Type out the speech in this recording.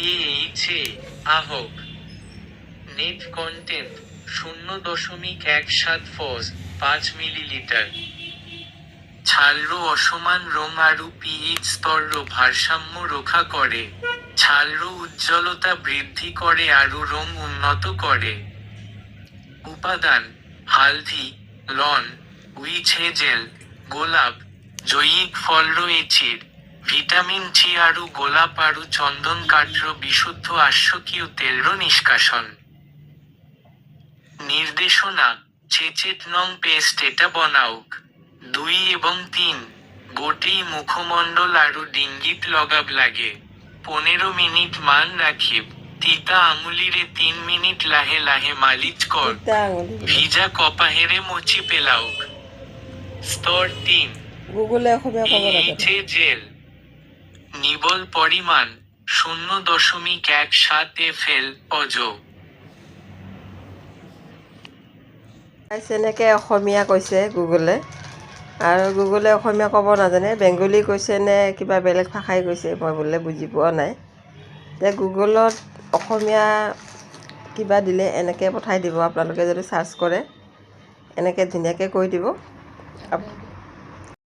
EHA আহক net content 0.17 ফজ 5 millilitre ছালর অসমান রং আৰু পিএইচ স্তরর ভারসাম্য রক্ষা করে ছালর উজ্জ্বলতা বৃদ্ধি করে আৰু রং উন্নত করে উপাদান হালদি লন উইচ হেজেল গোলাপ জৈবিক ফলর এচিড ভিটামিন সি আৰু গোলাপ আৰু চন্দন কাঠর বিশুদ্ধ আশ্বকীয় তেলর নিষ্কাশন নির্দেশনা চেচেট নং পেস্ট এটা বনাওক 2 এবং 3 গোটেই মুখমণ্ডল আৰু ডিঙ্গিত লগাব লাগে 15 মিনিট মান রাখিব তিতা আঙুলিরে 3 মিনিট লাহে লাহে মালিচ কর ভিজা কপাহেরে মুছি পেলাওক স্তর 3 গুগলে অসমীয়া ক'ব EHA জেল নিবল পরিমাণ 0.17 FL অজ এনেকৈ অসমীয়া কৈছে গুগলে আৰু গুগলে অসমীয়া ক'ব নাজানে বেংগলী কৈছে নে কিবা বেলেগ ভাষাই কৈছে মই বোলে বুজি পোৱা নাই যে গুগলত অসমীয়া কিবা দিলে এনেকৈ পঠাই দিব আপোনালোকে যদি চাৰ্চ কৰে এনেকৈ ধুনীয়াকৈ কৈ দিব